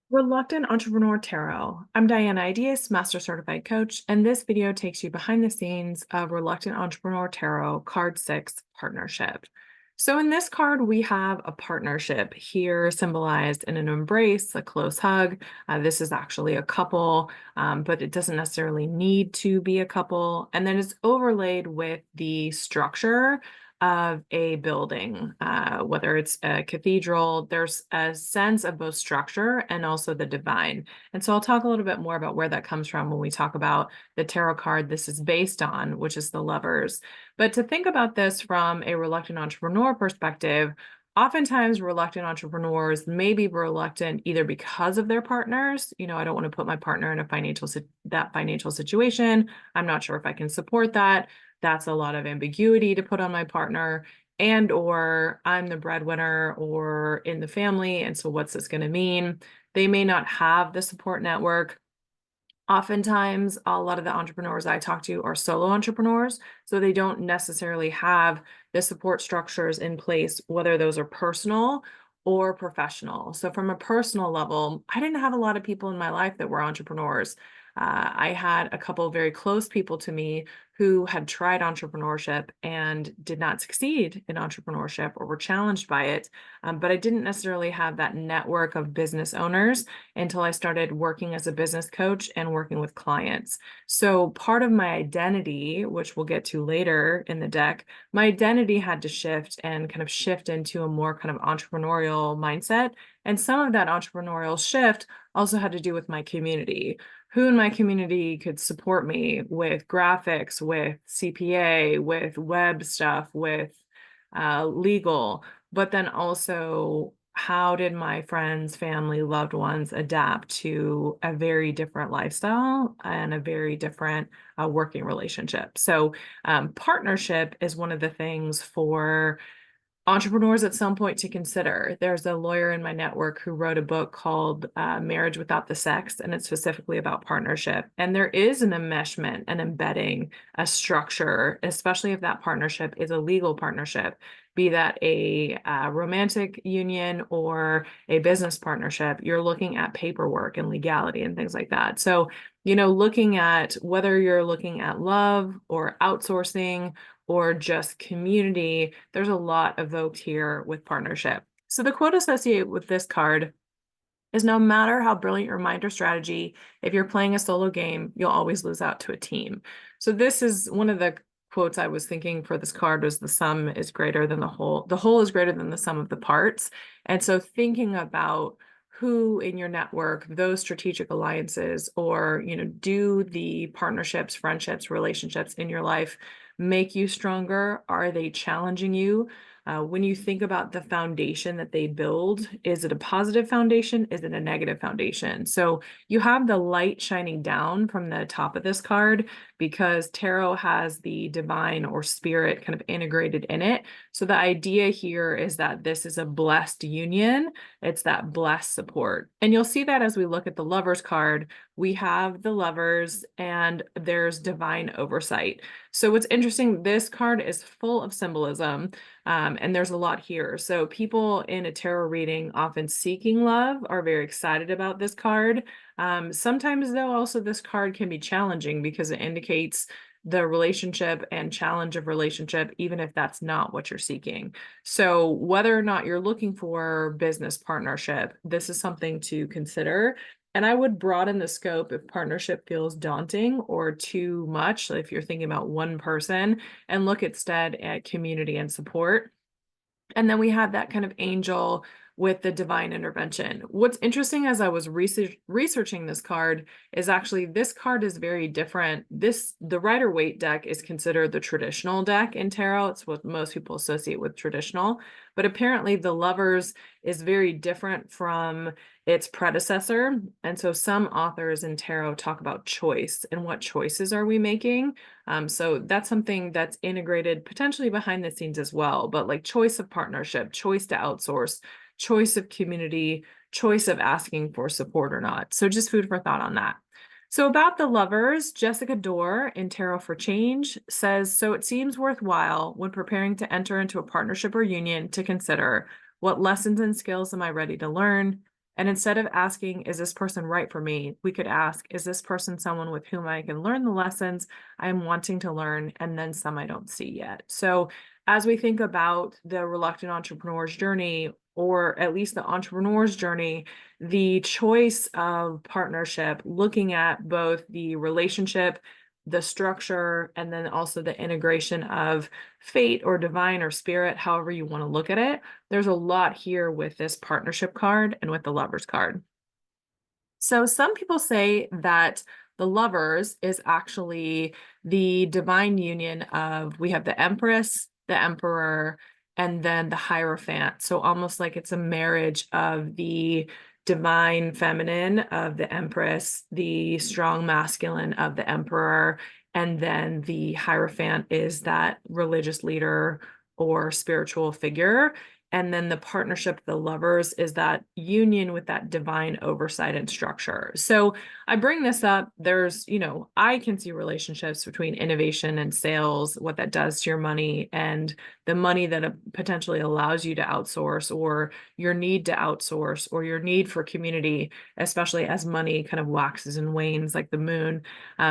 Reluctant Entrepreneur Tarot. I'm Diana Ideas, Master Certified Coach, and this video takes you behind the scenes of Reluctant Entrepreneur Tarot Card 6 Partnership. So in this card, we have a partnership here symbolized in an embrace, a close hug. This is actually a couple, but it doesn't necessarily need to be a couple. And then it's overlaid with the structure of a building, whether it's a cathedral. There's a sense of both structure and also the divine. And so I'll talk a little bit more about where that comes from when we talk about the tarot card this is based on, which is the Lovers. But to think about this from a reluctant entrepreneur perspective, oftentimes reluctant entrepreneurs may be reluctant either because of their partners. I don't want to put my partner in a financial situation. I'm not sure if I can support that. That's a lot of ambiguity to put on my partner, and or I'm the breadwinner or in the family, and so what's this going to mean? They may not have the support network. Oftentimes, a lot of the entrepreneurs I talk to are solo entrepreneurs, so they don't necessarily have the support structures in place, whether those are personal or professional. So from a personal level, I didn't have a lot of people in my life that were entrepreneurs. I had a couple of very close people to me who had tried entrepreneurship and did not succeed in entrepreneurship or were challenged by it. But I didn't necessarily have that network of business owners until I started working as a business coach and working with clients. So part of my identity, which we'll get to later in the deck, my identity had to shift and kind of shift into a more kind of entrepreneurial mindset. And some of that entrepreneurial shift also had to do with my community. Who in my community could support me with graphics, with CPA, with web stuff, with legal, but then also how did my friends, family, loved ones adapt to a very different lifestyle and a very different working relationship? So partnership is one of the things for entrepreneurs at some point to consider. There's a lawyer in my network who wrote a book called Marriage Without the Sex, and it's specifically about partnership. And there is an enmeshment and embedding a structure, especially if that partnership is a legal partnership, be that a romantic union or a business partnership. You're looking at paperwork and legality and things like that. So, looking at whether you're looking at love or outsourcing or just community, there's a lot evoked here with partnership. So the quote associated with this card is no matter how brilliant your mind or strategy, if you're playing a solo game, you'll always lose out to a team. So this is one of the quotes I was thinking for this card was the sum is greater than the whole. The whole is greater than the sum of the parts. And so thinking about who in your network, those strategic alliances, or, do the partnerships, friendships, relationships in your life make you stronger? Are they challenging you? When you think about the foundation that they build, is it a positive foundation? Is it a negative foundation? So you have the light shining down from the top of this card because tarot has the divine or spirit kind of integrated in it. So the idea here is that this is a blessed union. It's that blessed support. And you'll see that as we look at the Lovers card, we have the Lovers and there's divine oversight. So what's interesting, this card is full of symbolism, and there's a lot here. So people in a tarot reading often seeking love are very excited about this card. Sometimes, though, also this card can be challenging because it indicates the relationship and challenge of relationship, even if that's not what you're seeking. So whether or not you're looking for business partnership, this is something to consider. And I would broaden the scope if partnership feels daunting or too much, if you're thinking about one person, and look instead at community and support. And then we have that kind of angel with the divine intervention. What's interesting as I was researching this card is actually this card is very different. The Rider-Waite deck is considered the traditional deck in tarot. It's what most people associate with traditional, but apparently the Lovers is very different from its predecessor. And so some authors in tarot talk about choice and what choices are we making. So that's something that's integrated potentially behind the scenes as well, but like choice of partnership, choice to outsource, choice of community, choice of asking for support or not. So just food for thought on that. So about the Lovers, Jessica Dorr in Tarot for Change says, so it seems worthwhile when preparing to enter into a partnership or union to consider what lessons and skills am I ready to learn? And instead of asking, is this person right for me? We could ask, is this person someone with whom I can learn the lessons I'm wanting to learn, and then some I don't see yet? So as we think about the reluctant entrepreneur's journey, or at least the entrepreneur's journey, the choice of partnership, looking at both the relationship, the structure, and then also the integration of fate or divine or spirit, however you want to look at it. There's a lot here with this partnership card and with the lovers card. So some people say that the lovers is actually the divine union of, we have the Empress, the Emperor, and then the Hierophant. So almost like it's a marriage of the divine feminine of the Empress, the strong masculine of the Emperor, and then the Hierophant is that religious leader or spiritual figure. And then the partnership, the lovers, is that union with that divine oversight and structure. So I bring this up. I can see relationships between innovation and sales, what that does to your money, and the money that potentially allows you to outsource, or your need to outsource, or your need for community, especially as money kind of waxes and wanes like the moon.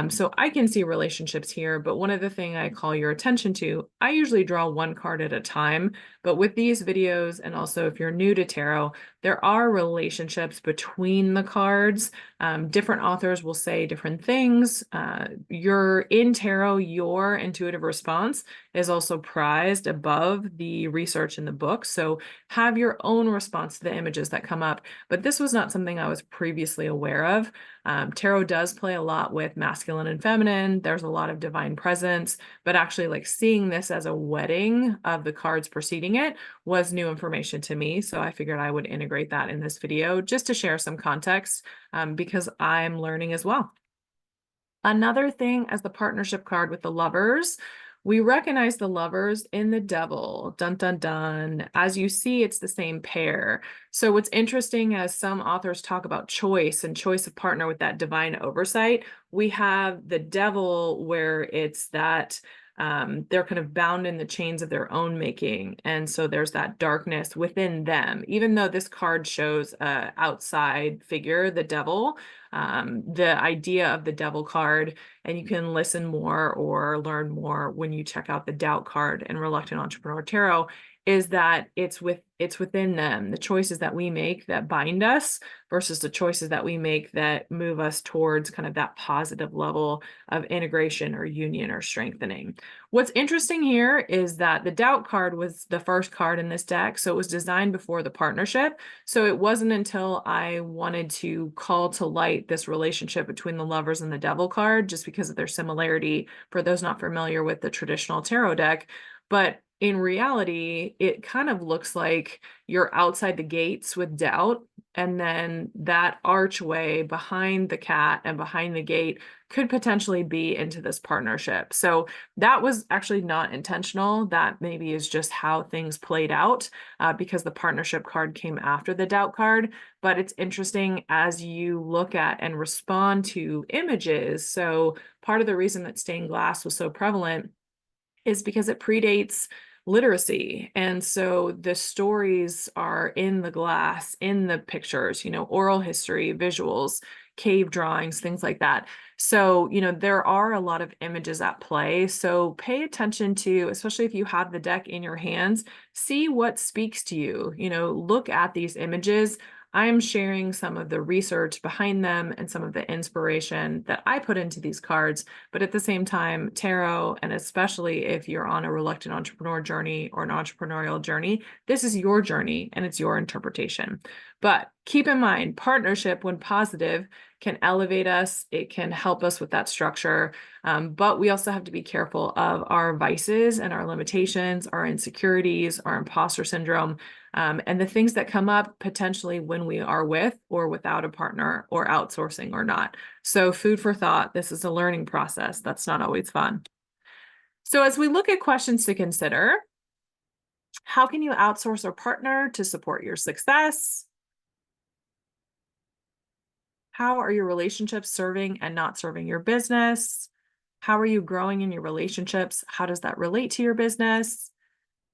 So I can see relationships here, but one of the things I call your attention to, I usually draw one card at a time, but with these videos, and also if you're new to tarot, there are relationships between the cards. Different authors will say different things. You're in tarot, your intuitive response is also prized above the research in the book. So have your own response to the images that come up. But this was not something I was previously aware of. Tarot does play a lot with masculine and feminine. There's a lot of divine presence, but actually like seeing this as a wedding of the cards preceding it was new information to me. So I figured I would integrate that in this video just to share some context because I'm learning as well. Another thing as the partnership card with the lovers, we recognize the lovers in the devil, dun, dun, dun. As you see, it's the same pair. So what's interesting, as some authors talk about choice and choice of partner with that divine oversight, we have the devil where it's that they're kind of bound in the chains of their own making. And so there's that darkness within them, even though this card shows a outside figure, the devil. The idea of the devil card, and you can listen more or learn more when you check out the doubt card in Reluctant Entrepreneur Tarot, is that it's within them, the choices that we make that bind us versus the choices that we make that move us towards kind of that positive level of integration or union or strengthening. What's interesting here is that the doubt card was the first card in this deck, so it was designed before the partnership. So it wasn't until I wanted to call to light this relationship between the lovers and the devil card, just because of their similarity, for those not familiar with the traditional tarot deck. But in reality, it kind of looks like you're outside the gates with doubt, and then that archway behind the cat and behind the gate could potentially be into this partnership. So that was actually not intentional. That maybe is just how things played out because the partnership card came after the doubt card. But it's interesting as you look at and respond to images. So part of the reason that stained glass was so prevalent is because it predates literacy. And so the stories are in the glass, in the pictures, oral history, visuals, cave drawings, things like that. So, there are a lot of images at play. So pay attention to, especially if you have the deck in your hands, see what speaks to you, look at these images. I'm sharing some of the research behind them and some of the inspiration that I put into these cards. But at the same time, tarot, and especially if you're on a reluctant entrepreneur journey or an entrepreneurial journey, this is your journey and it's your interpretation. But keep in mind, partnership, when positive, can elevate us. It can help us with that structure. But we also have to be careful of our vices and our limitations, our insecurities, our imposter syndrome, and the things that come up potentially when we are with or without a partner, or outsourcing or not. So food for thought. This is a learning process. That's not always fun. So as we look at questions to consider, how can you outsource or partner to support your success? How are your relationships serving and not serving your business? How are you growing in your relationships? How does that relate to your business?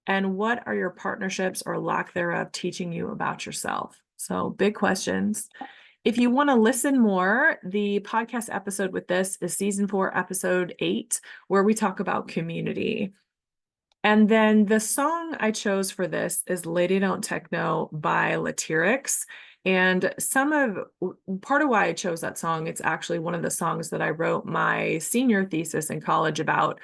And what are your partnerships or lack thereof teaching you about yourself? So big questions. If you want to listen more, the podcast episode with this is season 4, episode 8, where we talk about community. And then the song I chose for this is Lady Don't Techno by Latyrix. And part of why I chose that song, it's actually one of the songs that I wrote my senior thesis in college about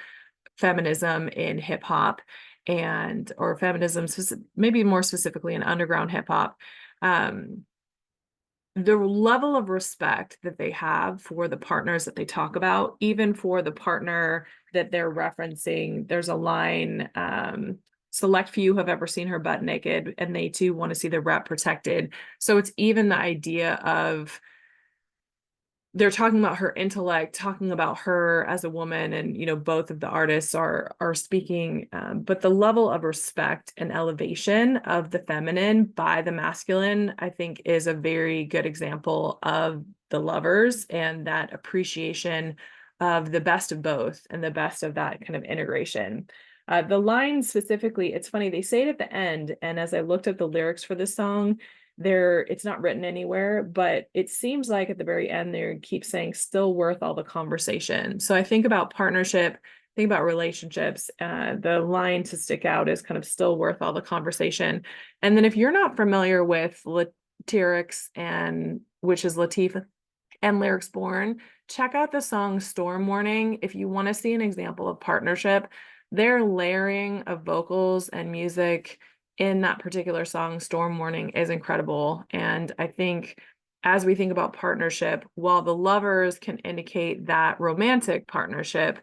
feminism in hip hop or feminism, maybe more specifically in underground hip hop. The level of respect that they have for the partners that they talk about, even for the partner that they're referencing, there's a line, select few have ever seen her butt naked, and they too want to see the rep protected. So it's even the idea of they're talking about her intellect, talking about her as a woman, and both of the artists are speaking, but the level of respect and elevation of the feminine by the masculine, I think, is a very good example of the lovers and that appreciation of the best of both and the best of that kind of integration. The line specifically, it's funny, they say it at the end, and as I looked at the lyrics for this song, it's not written anywhere, but it seems like at the very end they keep saying still worth all the conversation. So I think about partnership, think about relationships. The line to stick out is kind of still worth all the conversation. And then if you're not familiar with Latyrix, which is Latif and Lyrics Born, check out the song Storm Warning. If you want to see an example of partnership, their layering of vocals and music in that particular song, Storm Warning, is incredible. And I think as we think about partnership, while the lovers can indicate that romantic partnership,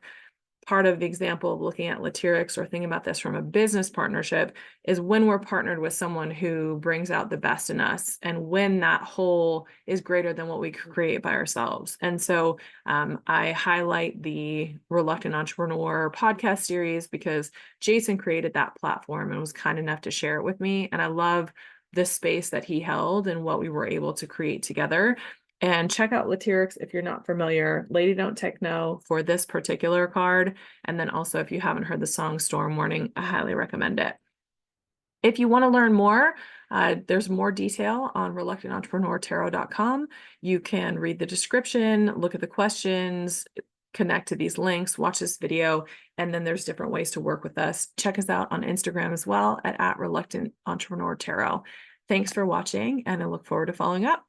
part of the example of looking at Latyrix or thinking about this from a business partnership is when we're partnered with someone who brings out the best in us and when that whole is greater than what we could create by ourselves. And so I highlight the Reluctant Entrepreneur podcast series because Jason created that platform and was kind enough to share it with me. And I love the space that he held and what we were able to create together. And check out Latyrix if you're not familiar, Lady Don't Techno for this particular card. And then also, if you haven't heard the song Storm Warning, I highly recommend it. If you want to learn more, there's more detail on reluctantentrepreneurtarot.com. You can read the description, look at the questions, connect to these links, watch this video, and then there's different ways to work with us. Check us out on Instagram as well at @reluctantentrepreneur tarot. Thanks for watching, and I look forward to following up.